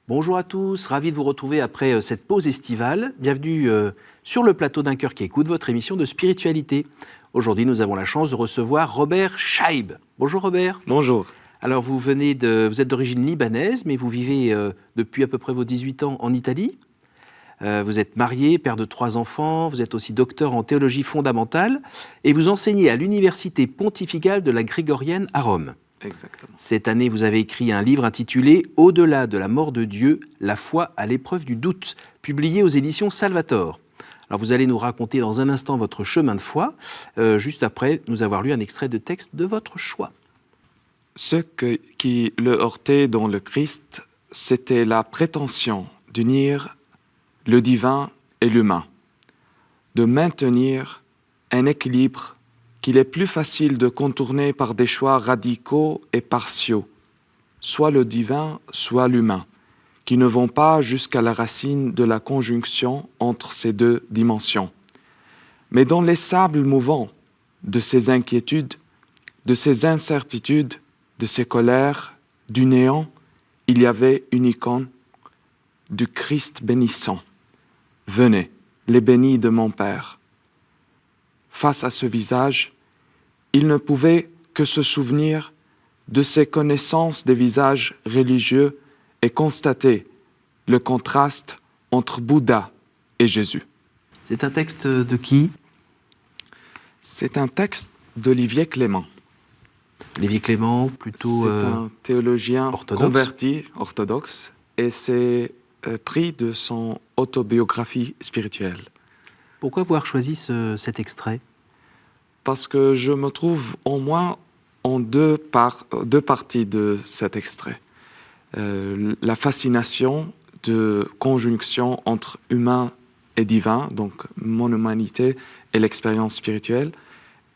Bonjour à tous, ravi de vous retrouver après cette pause estivale. Bienvenue sur le plateau d'Un cœur qui écoute, votre émission de spiritualité. Aujourd'hui, nous avons la chance de recevoir Robert Scheib. Bonjour Robert. Bonjour. Alors vous êtes d'origine libanaise, mais vous vivez depuis à peu près vos 18 ans en Italie. Vous êtes marié, père de 3 enfants, vous êtes aussi docteur en théologie fondamentale et vous enseignez à l'université pontificale de la Grégorienne à Rome. Exactement. Cette année, vous avez écrit un livre intitulé « Au-delà de la mort de Dieu, la foi à l'épreuve du doute », publié aux éditions Salvator. Alors vous allez nous raconter dans un instant votre chemin de foi, juste après nous avoir lu un extrait de texte de votre choix. Ce qui le heurtait dans le Christ, c'était la prétention d'unir le divin et l'humain, de maintenir un équilibre qu'il est plus facile de contourner par des choix radicaux et partiaux, soit le divin, soit l'humain, qui ne vont pas jusqu'à la racine de la conjonction entre ces deux dimensions. Mais dans les sables mouvants de ces inquiétudes, de ces incertitudes, de ces colères, du néant, il y avait une icône du Christ bénissant. « Venez, les bénis de mon Père ». Face à ce visage, il ne pouvait que se souvenir de ses connaissances des visages religieux et constater le contraste entre Bouddha et Jésus. C'est un texte de qui ? C'est un texte d'Olivier Clément. Olivier Clément, plutôt C'est un théologien orthodoxe. converti, orthodoxe, et c'est pris de son autobiographie spirituelle. Pourquoi avoir choisi cet extrait ? Parce que je me trouve au moins en deux parties de cet extrait. La fascination de conjonction entre humain et divin, donc mon humanité et l'expérience spirituelle,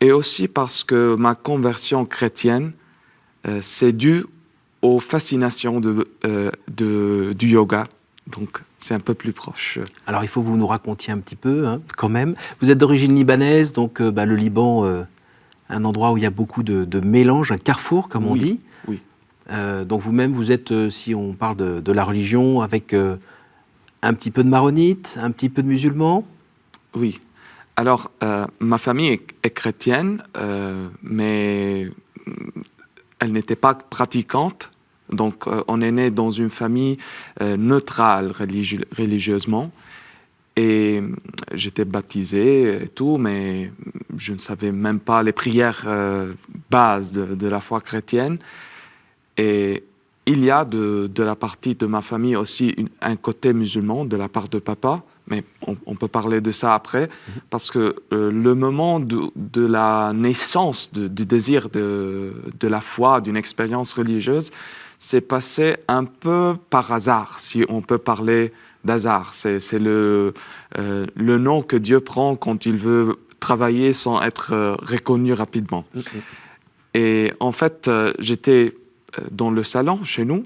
et aussi parce que ma conversion chrétienne, c'est dû aux fascinations du yoga. Donc, c'est un peu plus proche. Alors, il faut que vous nous racontiez un petit peu, quand même. Vous êtes d'origine libanaise, donc le Liban, un endroit où il y a beaucoup de mélanges, un carrefour, comme on dit. Oui. Donc, vous-même, vous êtes, si on parle de la religion, avec un petit peu de maronite, un petit peu de musulmans. Oui. Alors, ma famille est chrétienne, mais elle n'était pas pratiquante. Donc, on est né dans une famille neutrale religieusement. Et j'étais baptisé et tout, mais je ne savais même pas les prières bases de la foi chrétienne. Et il y a de la partie de ma famille aussi un côté musulman de la part de papa, mais on peut parler de ça après, parce que le moment de la naissance du désir de la foi, d'une expérience religieuse, s'est passé un peu par hasard, si on peut parler d'hasard. C'est le nom que Dieu prend quand il veut travailler sans être reconnu rapidement. Okay. Et en fait, j'étais dans le salon chez nous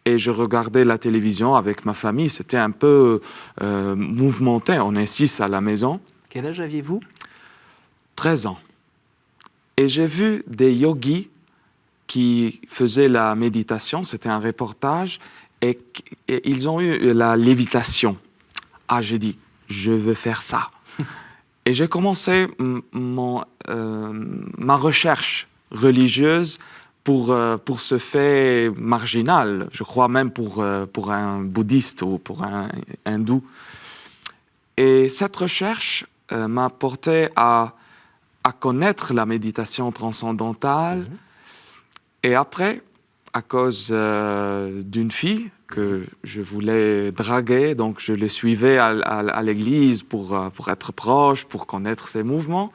et je regardais la télévision avec ma famille. C'était un peu mouvementé. On est 6 à la maison. Quel âge aviez-vous ? 13 ans. Et j'ai vu des yogis qui faisaient la méditation. C'était un reportage et ils ont eu la lévitation. Ah, j'ai dit, je veux faire ça. Et j'ai commencé ma recherche religieuse pour ce fait marginal, je crois même pour un bouddhiste ou pour un hindou. Et cette recherche m'a porté à connaître la méditation transcendantale. Et après, à cause d'une fille que je voulais draguer, donc je le suivais à l'église pour être proche, pour connaître ses mouvements,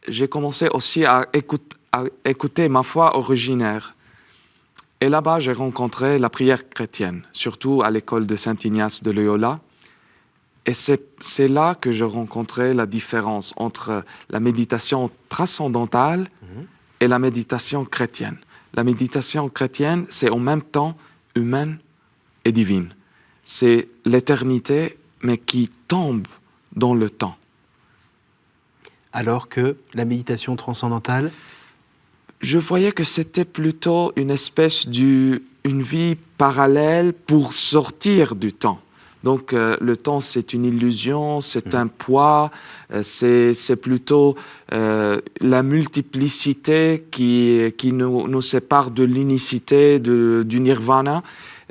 j'ai commencé aussi à écouter ma foi originaire. Et là-bas, j'ai rencontré la prière chrétienne, surtout à l'école de Saint-Ignace de Loyola. Et c'est là que j'ai rencontré la différence entre la méditation transcendantale et la méditation chrétienne. La méditation chrétienne, c'est en même temps humaine et divine. C'est l'éternité, mais qui tombe dans le temps. Alors que la méditation transcendantale ? Je voyais que c'était plutôt une espèce une vie parallèle pour sortir du temps. Donc le temps, c'est une illusion, c'est un poids, c'est plutôt la multiplicité qui nous sépare de l'unicité, du nirvana.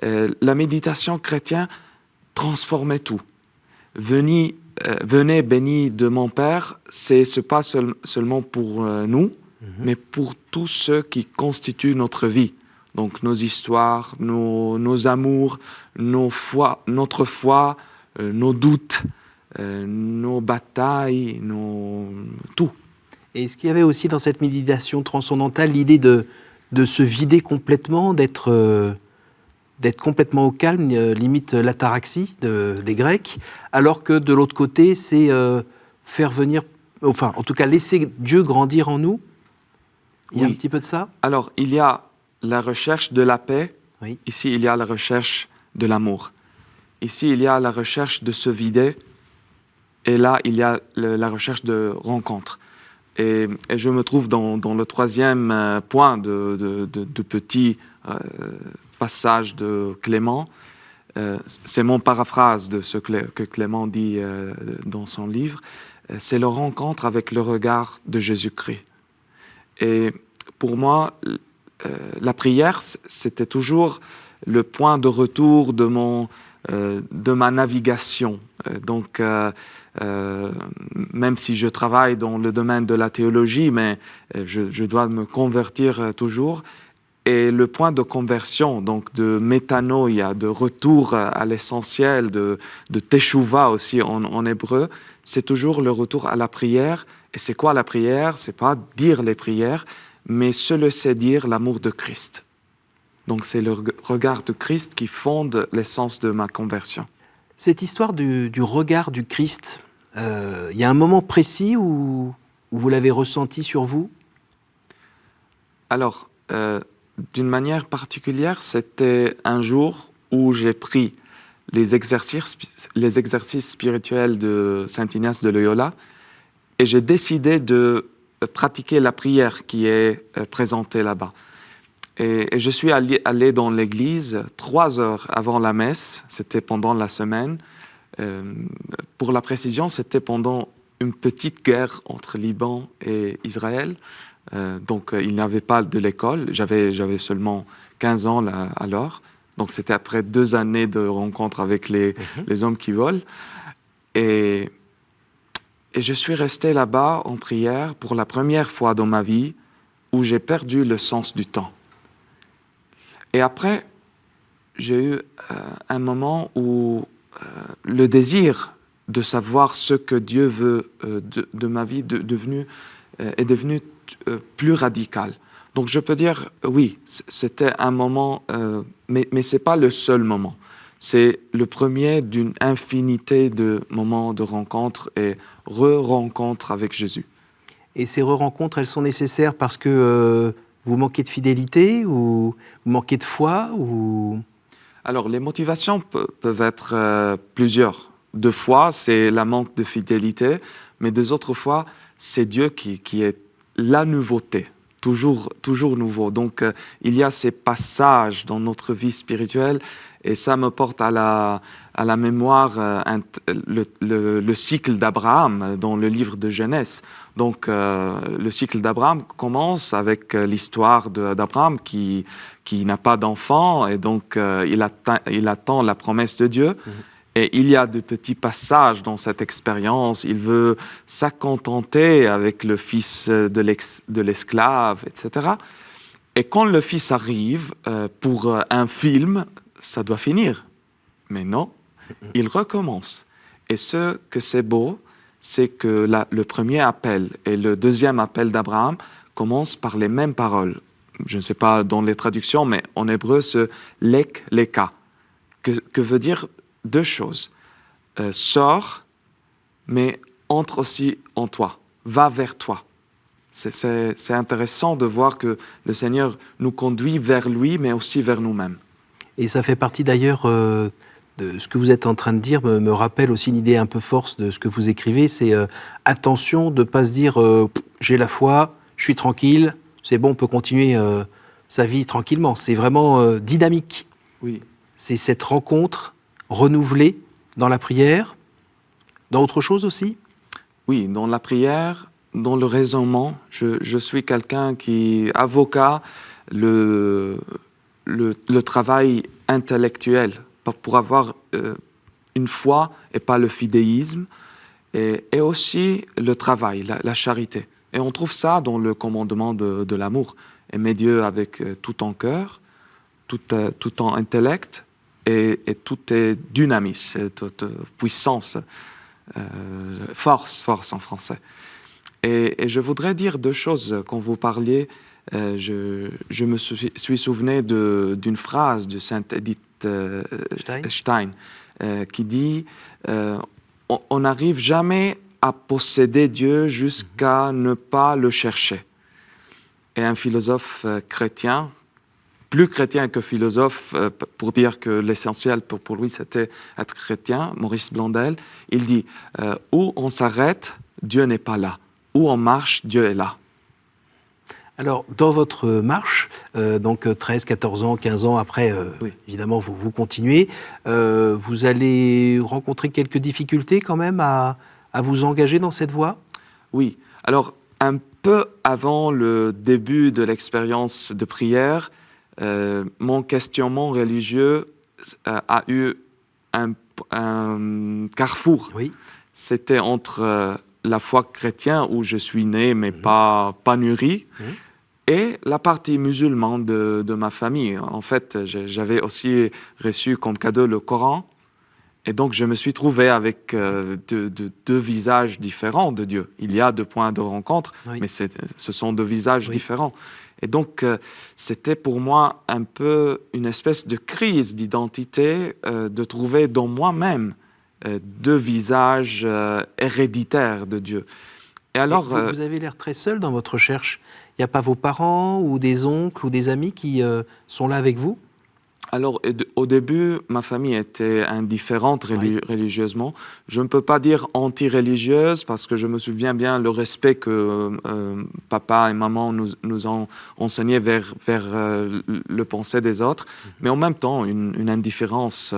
La méditation chrétienne transformait tout. Venez bénis de mon Père, c'est pas seulement pour nous, mais pour tous ceux qui constituent notre vie. Donc nos histoires, nos amours, notre foi, nos doutes, nos batailles, tout. Et est-ce qu'il y avait aussi dans cette méditation transcendantale l'idée de se vider complètement, d'être complètement au calme, limite l'ataraxie des Grecs, alors que de l'autre côté, c'est faire venir, enfin en tout cas laisser Dieu grandir en nous? Il y a un petit peu de ça? Alors il y a la recherche de la paix. Oui. Ici, il y a la recherche de l'amour. Ici, il y a la recherche de se vider. Et là, il y a la recherche de rencontre. Et je me trouve dans le troisième point de petit passage de Clément. C'est mon paraphrase de ce que Clément dit dans son livre. C'est la rencontre avec le regard de Jésus-Christ. Et pour moi, la prière, c'était toujours le point de retour de ma navigation. Donc, même si je travaille dans le domaine de la théologie, mais je dois me convertir toujours. Et le point de conversion, donc de métanoïa, de retour à l'essentiel, de teshuva aussi en hébreu, c'est toujours le retour à la prière. Et c'est quoi la prière? C'est pas dire les prières, mais se laisser dire l'amour de Christ. Donc c'est le regard de Christ qui fonde l'essence de ma conversion. Cette histoire du regard du Christ, il y a un moment précis où vous l'avez ressenti sur vous? Alors, d'une manière particulière, c'était un jour où j'ai pris les exercices spirituels de Saint Ignace de Loyola et j'ai décidé de pratiquer la prière qui est présentée là-bas. Et je suis allé dans l'église 3 heures avant la messe, c'était pendant la semaine. Pour la précision, c'était pendant une petite guerre entre Liban et Israël. Donc, il n'y avait pas de l'école. J'avais seulement 15 ans là, alors. Donc, c'était après 2 années de rencontres avec les hommes qui volent. Et je suis resté là-bas en prière pour la première fois dans ma vie où j'ai perdu le sens du temps. Et après, j'ai eu un moment où le désir de savoir ce que Dieu veut de ma vie est devenu plus radical. Donc je peux dire, oui, c'était un moment, mais ce n'est pas le seul moment. C'est le premier d'une infinité de moments de rencontres et re-rencontres avec Jésus. Et ces re-rencontres, elles sont nécessaires parce que vous manquez de fidélité ou vous manquez de foi ou... Alors, les motivations peuvent être plusieurs. De foi, c'est la manque de fidélité, mais des autres fois, c'est Dieu qui est la nouveauté, toujours nouveau. Donc, il y a ces passages dans notre vie spirituelle et ça me porte à la mémoire le cycle d'Abraham dans le livre de Genèse. Donc, le cycle d'Abraham commence avec l'histoire d'Abraham qui n'a pas d'enfant et donc il attend la promesse de Dieu. Et il y a de petits passages dans cette expérience. Il veut s'accontenter avec le fils de l'esclave, etc. Et quand le fils arrive pour un film, ça doit finir. Mais non, il recommence. Et ce que c'est beau, c'est que le premier appel et le deuxième appel d'Abraham commencent par les mêmes paroles. Je ne sais pas dans les traductions, mais en hébreu, ce lek, leka, que veut dire 2 choses. Sors, mais entre aussi en toi. Va vers toi. C'est intéressant de voir que le Seigneur nous conduit vers lui, mais aussi vers nous-mêmes. Et ça fait partie d'ailleurs de ce que vous êtes en train de dire, me rappelle aussi une idée un peu force de ce que vous écrivez, c'est attention de ne pas se dire j'ai la foi, je suis tranquille, c'est bon, on peut continuer sa vie tranquillement. C'est vraiment dynamique. Oui. C'est cette rencontre renouvelée dans la prière, dans autre chose aussi? Oui, dans la prière, dans le raisonnement, je suis quelqu'un qui, avocat, le travail intellectuel pour avoir une foi et pas le fidéisme, et aussi le travail, la charité. Et on trouve ça dans le commandement de l'amour. Aimer Dieu avec tout ton cœur, tout ton intellect et tout est dynamis, toute puissance, force en français. Et je voudrais dire deux choses. Quand vous parliez, je me suis souvenu d'une phrase de Sainte Edith Stein qui dit on n'arrive jamais à posséder Dieu jusqu'à ne pas le chercher. Et un philosophe chrétien, plus chrétien que philosophe, pour dire que l'essentiel pour lui c'était être chrétien, Maurice Blondel, il dit où on s'arrête, Dieu n'est pas là. Où on marche, Dieu est là. Alors, dans votre marche, donc 13, 14 ans, 15 ans après, Oui. évidemment, vous continuez, vous allez rencontrer quelques difficultés quand même à vous engager dans cette voie? Oui. Alors, un peu avant le début de l'expérience de prière, mon questionnement religieux a eu un carrefour. Oui. C'était entre la foi chrétienne où je suis né mais pas mûri, et la partie musulmane de ma famille. En fait, j'avais aussi reçu comme cadeau le Coran, et donc je me suis trouvé avec deux visages différents de Dieu. Il y a deux points de rencontre, Oui. mais ce sont deux visages Oui. différents. Et donc, c'était pour moi un peu une espèce de crise d'identité, de trouver dans moi-même deux visages héréditaires de Dieu. Et alors, vous avez l'air très seul dans votre recherche. Il n'y a pas vos parents ou des oncles ou des amis qui sont là avec vous? alors, au début, ma famille était indifférente religieusement. Je ne peux pas dire anti-religieuse parce que je me souviens bien le respect que papa et maman nous ont enseigné vers le pensée des autres, mais en même temps, une indifférence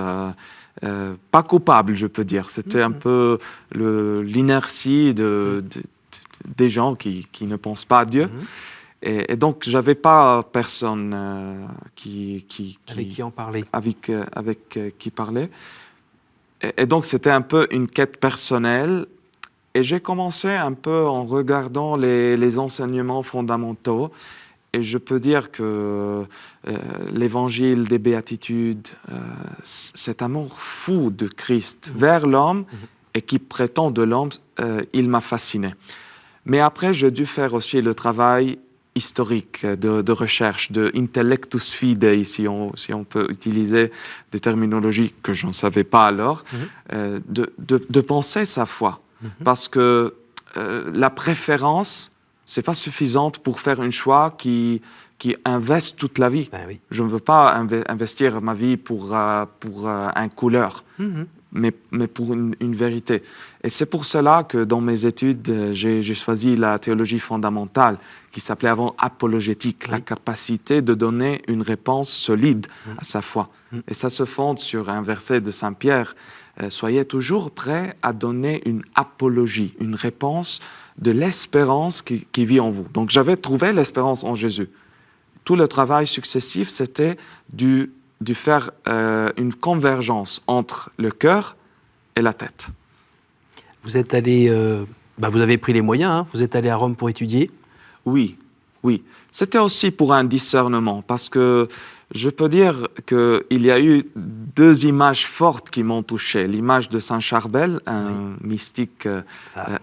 pas coupable, je peux dire. C'était un peu l'inertie des gens qui ne pensent pas à Dieu. Et donc, je n'avais pas personne Avec qui en parler? avec qui parler. Et donc, c'était un peu une quête personnelle. Et j'ai commencé un peu en regardant les enseignements fondamentaux. Et je peux dire que l'évangile des béatitudes, cet amour fou de Christ vers l'homme et qui prétend de l'homme, il m'a fasciné. Mais après, j'ai dû faire aussi le travail historique, de recherche, de intellectus fidei, si on peut utiliser des terminologies que je ne savais pas alors, de penser sa foi. Parce que la préférence, ce n'est pas suffisante pour faire un choix qui investe toute la vie. Ben oui. Je ne veux pas investir ma vie pour un couleur. Mais pour une vérité. Et c'est pour cela que dans mes études, j'ai choisi la théologie fondamentale, qui s'appelait avant apologétique, la capacité de donner une réponse solide à sa foi. Et ça se fonde sur un verset de Saint Pierre, soyez toujours prêts à donner une apologie, une réponse de l'espérance qui vit en vous. Donc j'avais trouvé l'espérance en Jésus. Tout le travail successif, c'était de faire une convergence entre le cœur et la tête. Vous êtes allé, vous avez pris les moyens, hein, vous êtes allé à Rome pour étudier. Oui. C'était aussi pour un discernement, parce que je peux dire qu'il y a eu deux images fortes qui m'ont touché. L'image de Saint Charbel, un mystique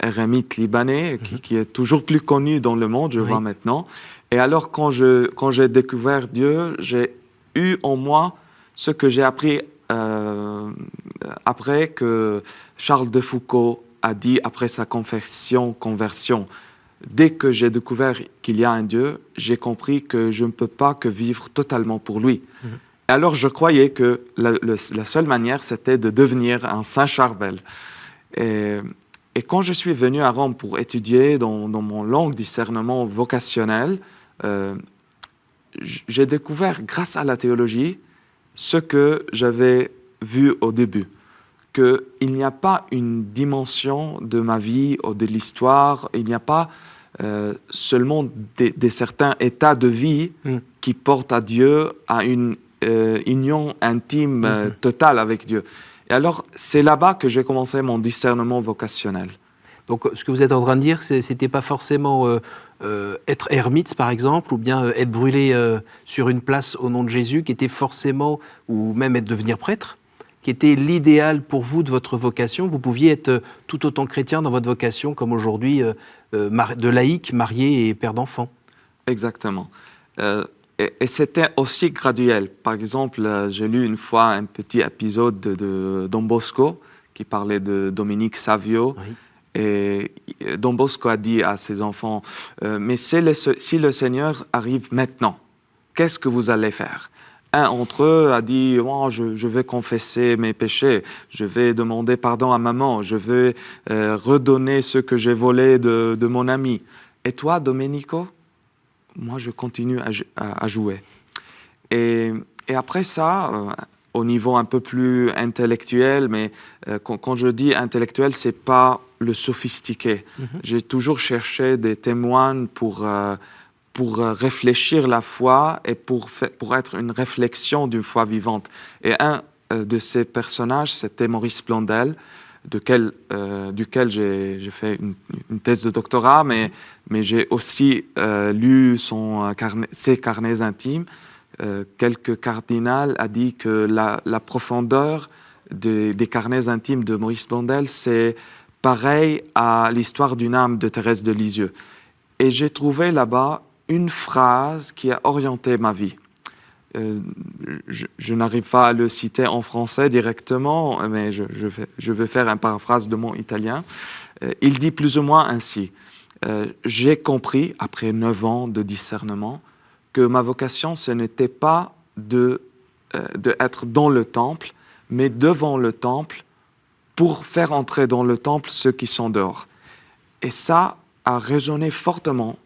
érémite libanais, qui est toujours plus connu dans le monde, je vois maintenant. Et alors, quand j'ai découvert Dieu, j'ai eu en moi ce que j'ai appris après que Charles de Foucault a dit après sa conversion. Dès que j'ai découvert qu'il y a un Dieu, j'ai compris que je ne peux pas que vivre totalement pour lui. Alors je croyais que la seule manière, c'était de devenir un Saint Charbel. Et quand je suis venu à Rome pour étudier dans mon long discernement vocationnel, j'ai découvert, grâce à la théologie, ce que j'avais vu au début, qu'il n'y a pas une dimension de ma vie ou de l'histoire, il n'y a pas seulement des certains états de vie qui portent à Dieu, à une union intime totale avec Dieu. Et alors, c'est là-bas que j'ai commencé mon discernement vocationnel. Donc, ce que vous êtes en train de dire, c'était pas forcément être ermite, par exemple, ou bien être brûlé sur une place au nom de Jésus, qui était forcément, ou même devenir prêtre, qui était l'idéal pour vous de votre vocation. Vous pouviez être tout autant chrétien dans votre vocation, comme aujourd'hui, de laïc, marié et père d'enfants. Exactement. Et c'était aussi graduel. Par exemple, j'ai lu une fois un petit épisode de Don Bosco qui parlait de Dominique Savio. Oui. Et Don Bosco a dit à ses enfants, mais si le Seigneur arrive maintenant, qu'est-ce que vous allez faire? Un d'entre eux a dit, oh, je vais confesser mes péchés, je vais demander pardon à maman, je vais redonner ce que j'ai volé de mon ami. Et toi, Domenico? Moi, je continue à jouer. Et après ça, au niveau un peu plus intellectuel, mais quand je dis intellectuel, c'est pas le sophistiqué. J'ai toujours cherché des témoins pour réfléchir la foi et pour être une réflexion d'une foi vivante. Et un de ces personnages, c'était Maurice Blondel, duquel j'ai fait une thèse de doctorat, mais j'ai aussi lu ses carnets intimes. Quelques cardinals a dit que la profondeur des carnets intimes de Maurice Blondel, c'est pareil à l'histoire d'une âme de Thérèse de Lisieux. Et j'ai trouvé là-bas une phrase qui a orienté ma vie. Je n'arrive pas à le citer en français directement, mais je vais faire un paraphrase de mon italien. Il dit plus ou moins ainsi. J'ai compris, après 9 ans de discernement, que ma vocation, ce n'était pas d'être dans le temple, mais devant le temple, pour faire entrer dans le temple ceux qui sont dehors. Et ça a résonné fortement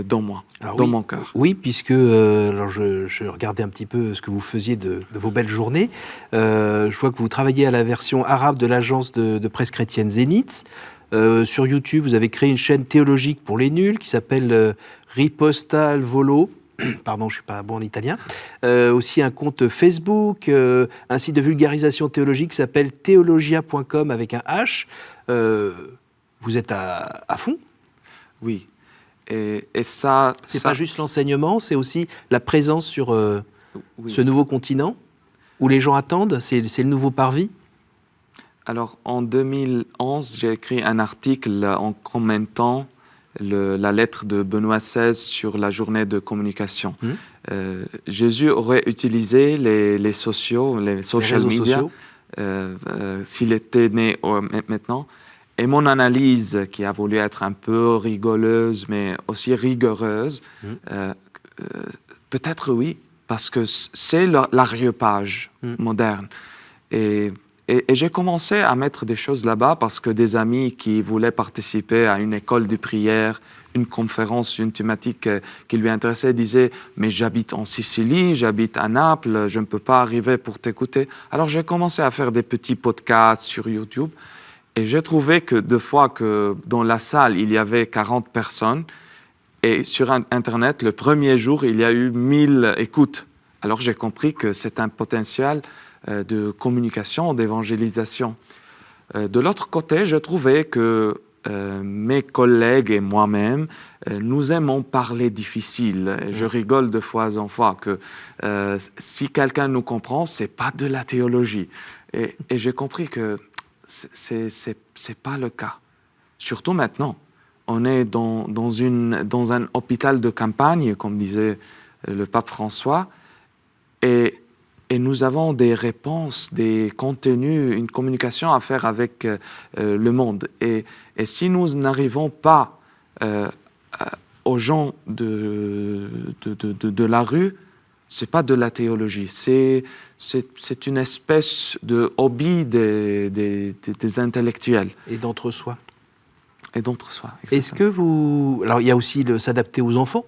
dans moi, dans mon cœur. Oui, puisque alors je regardais un petit peu ce que vous faisiez de vos belles journées. Je vois que vous travaillez à la version arabe de l'agence de presse chrétienne Zénith. Sur YouTube, vous avez créé une chaîne théologique pour les nuls qui s'appelle Riposta al Volo. Pardon, je ne suis pas bon en italien. Aussi un compte Facebook, un site de vulgarisation théologique qui s'appelle theologia.com avec un H. Vous êtes à fond? Oui. Et ça... C'est pas juste l'enseignement, c'est aussi la présence sur ce nouveau continent où les gens attendent, c'est le nouveau parvis? Alors, en 2011, j'ai écrit un article en commentant la lettre de Benoît XVI sur la journée de communication. Jésus aurait utilisé les social media, s'il était né maintenant. Et mon analyse, qui a voulu être un peu rigoleuse, mais aussi rigoureuse, peut-être oui, parce que c'est l'aréopage moderne. Et j'ai commencé à mettre des choses là-bas parce que des amis qui voulaient participer à une école de prière, une conférence, une thématique qui lui intéressait, disaient « Mais j'habite en Sicile, j'habite à Naples, je ne peux pas arriver pour t'écouter. » Alors j'ai commencé à faire des petits podcasts sur YouTube. Et j'ai trouvé que deux fois que dans la salle, il y avait 40 personnes, et sur Internet, le premier jour, il y a eu 1000 écoutes. Alors j'ai compris que c'est un potentiel de communication, d'évangélisation. De l'autre côté, je trouvais que mes collègues et moi-même, nous aimons parler difficile. Et je rigole de fois en fois que si quelqu'un nous comprend, c'est pas de la théologie. Et j'ai compris que c'est pas le cas. Surtout maintenant. On est dans un hôpital de campagne, comme disait le pape François, et nous avons des réponses, des contenus, une communication à faire avec le monde. Et si nous n'arrivons pas aux gens de la rue, c'est pas de la théologie, c'est une espèce de hobby des intellectuels. Et d'entre-soi. Et d'entre-soi, exactement. Est-ce que vous... Alors, il y a aussi s'adapter aux enfants.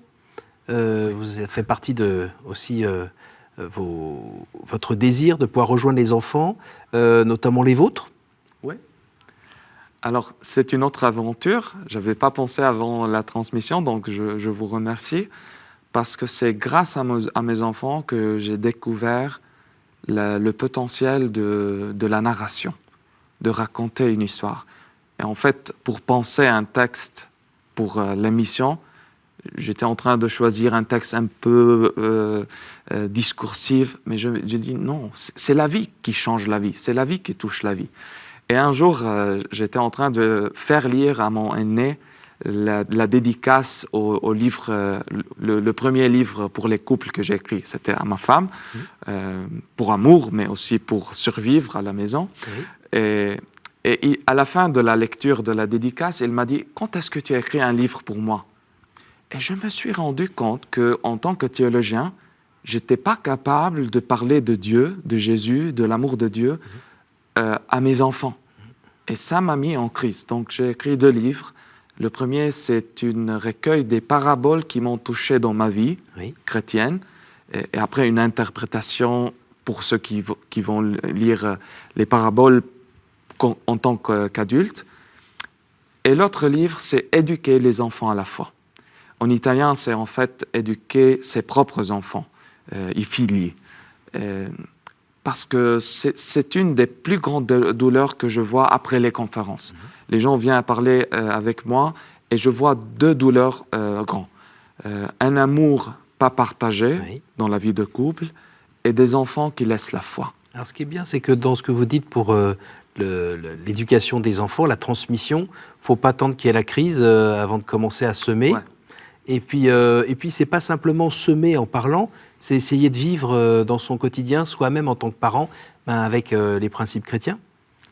vous fait partie aussi votre désir de pouvoir rejoindre les enfants, notamment les vôtres. Oui. Alors, c'est une autre aventure. Je n'avais pas pensé avant la transmission, donc je vous remercie, parce que c'est grâce à mes enfants que j'ai découvert le potentiel de la narration, de raconter une histoire. Et en fait, pour penser à un texte pour l'émission, j'étais en train de choisir un texte un peu discursif, mais je dis non, c'est la vie qui change la vie, c'est la vie qui touche la vie. Et un jour, j'étais en train de faire lire à mon aîné la dédicace au livre, le premier livre pour les couples que j'ai écrit. C'était à ma femme, pour amour, mais aussi pour survivre à la maison. Et à la fin de la lecture de la dédicace, il m'a dit « Quand est-ce que tu as écrit un livre pour moi ?» Et je me suis rendu compte qu'en tant que théologien, je n'étais pas capable de parler de Dieu, de Jésus, de l'amour de Dieu à mes enfants. Et ça m'a mis en crise. Donc j'ai écrit 2 livres. Le premier, c'est un recueil des paraboles qui m'ont touché dans ma vie chrétienne. Et après, une interprétation pour ceux qui vont lire les paraboles en tant qu'adultes. Et l'autre livre, c'est « Éduquer les enfants à la foi ». En italien, c'est en fait « Éduquer ses propres enfants », i figli. Parce que c'est une des plus grandes douleurs que je vois après les conférences. Les gens viennent parler avec moi et je vois 2 douleurs grandes. Un amour pas partagé dans la vie de couple et des enfants qui laissent la foi. Alors ce qui est bien, c'est que dans ce que vous dites pour l'éducation des enfants, la transmission, il ne faut pas attendre qu'il y ait la crise avant de commencer à semer. Ouais. Et puis ce n'est pas simplement semer en parlant, c'est essayer de vivre dans son quotidien, soi-même en tant que parent, avec les principes chrétiens.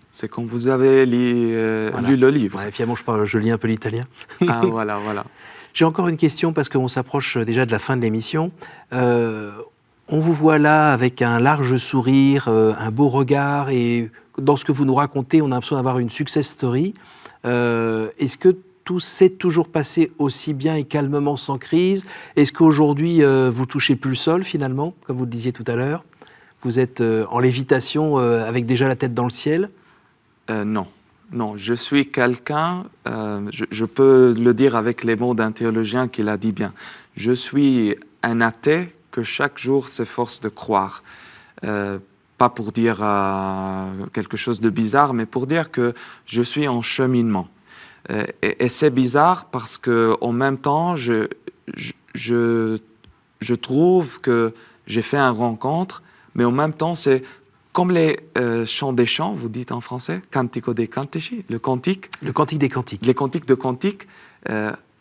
C'est comme vous avez lu le livre. Ouais, finalement, je lis un peu l'italien. Ah, voilà. J'ai encore une question, parce qu'on s'approche déjà de la fin de l'émission. On vous voit là avec un large sourire, un beau regard, et dans ce que vous nous racontez, on a l'impression d'avoir une success story. Est-ce que tout s'est toujours passé aussi bien et calmement sans crise? Est-ce qu'aujourd'hui, vous touchez plus le sol, finalement, comme vous le disiez tout à l'heure? Vous êtes en lévitation avec déjà la tête dans le ciel? Non, je suis quelqu'un, je peux le dire avec les mots d'un théologien qui l'a dit bien. Je suis un athée que chaque jour s'efforce de croire. Pas pour dire quelque chose de bizarre, mais pour dire que je suis en cheminement. Et c'est bizarre parce qu'en même temps, je trouve que j'ai fait une rencontre, mais en même temps, c'est comme les chants des chants, vous dites en français, Cantico dei Cantici, le cantique. Le cantique des cantiques. Les cantiques de cantiques,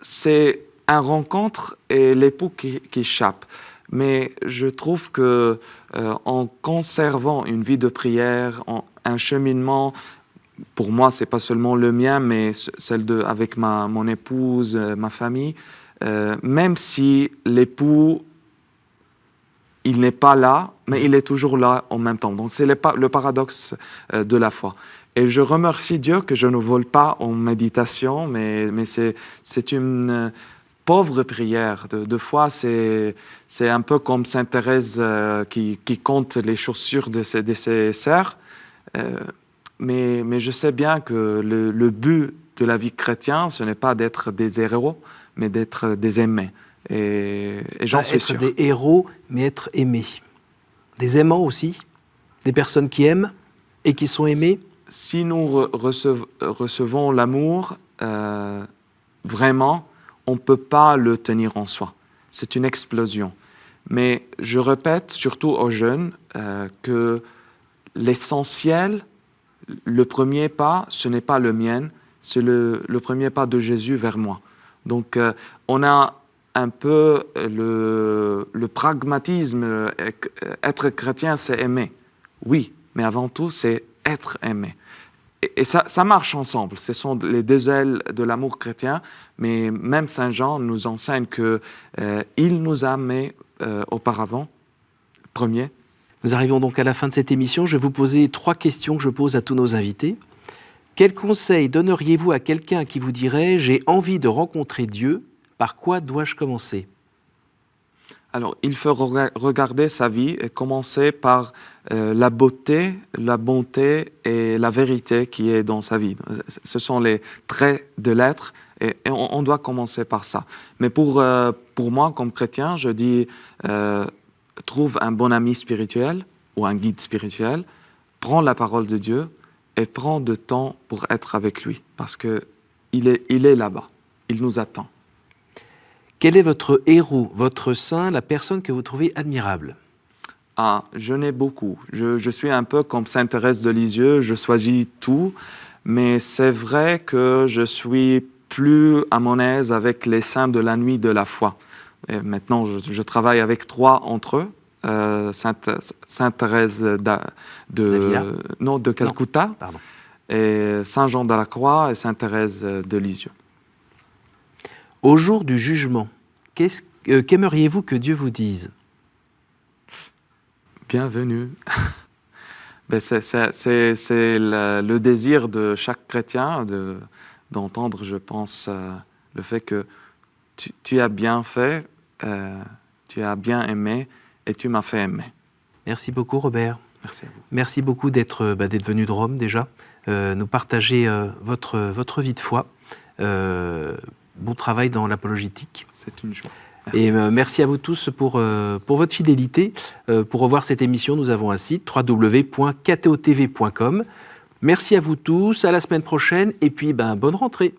c'est une rencontre et l'époux qui échappe. Mais je trouve que en conservant une vie de prière, un cheminement, pour moi, c'est pas seulement le mien, mais celle avec mon épouse, ma famille, même si l'époux, il n'est pas là, mais il est toujours là en même temps. Donc, c'est le paradoxe de la foi. Et je remercie Dieu que je ne vole pas en méditation, mais c'est une pauvre prière. De fois, c'est un peu comme Sainte Thérèse qui compte les chaussures de ses sœurs. Mais je sais bien que le but de la vie chrétienne, ce n'est pas d'être des héros, mais d'être des aimés. Et j'en suis sûr. Être des héros, mais être aimés. Des aimants aussi. Des personnes qui aiment et qui sont aimées. Si nous recevons l'amour, vraiment, on ne peut pas le tenir en soi. C'est une explosion. Mais je répète, surtout aux jeunes, que l'essentiel, le premier pas, ce n'est pas le mien, c'est le premier pas de Jésus vers moi. Donc, on a un peu le pragmatisme. Être chrétien, c'est aimer. Oui, mais avant tout, c'est être aimé. Et ça marche ensemble. Ce sont les 2 ailes de l'amour chrétien, mais même Saint Jean nous enseigne qu'il nous a aimés auparavant, premier. Nous arrivons donc à la fin de cette émission. Je vais vous poser 3 questions que je pose à tous nos invités. Quel conseil donneriez-vous à quelqu'un qui vous dirait « J'ai envie de rencontrer Dieu, par quoi dois-je commencer » Alors, il faut regarder sa vie et commencer par la beauté, la bonté et la vérité qui est dans sa vie. Ce sont les traits de l'être et on doit commencer par ça. Mais pour moi, comme chrétien, je dis, trouve un bon ami spirituel ou un guide spirituel, prends la parole de Dieu et prends de temps pour être avec lui parce qu'il est là-bas, il nous attend. Quel est votre héros, votre saint, la personne que vous trouvez admirable? Ah, je n'ai beaucoup. Je suis un peu comme Sainte Thérèse de Lisieux, je choisis tout, mais c'est vrai que je suis plus à mon aise avec les saints de la nuit de la foi. Et maintenant, je travaille avec 3 entre eux, Sainte Thérèse de Calcutta, Pardon. et Saint Jean de la Croix et Sainte Thérèse de Lisieux. Au jour du jugement, qu'aimeriez-vous que Dieu vous dise? Bienvenue. Ben c'est le désir de chaque chrétien d'entendre, je pense, le fait que tu as bien fait, tu as bien aimé et tu m'as fait aimer. Merci beaucoup, Robert. Merci à vous. Merci beaucoup d'être venu de Rome déjà, nous partager votre vie de foi. Bon travail dans l'apologétique. C'est une joie. Merci. Et merci à vous tous pour votre fidélité. Pour revoir cette émission, nous avons un site www.ktotv.com. Merci à vous tous, à la semaine prochaine et puis bonne rentrée.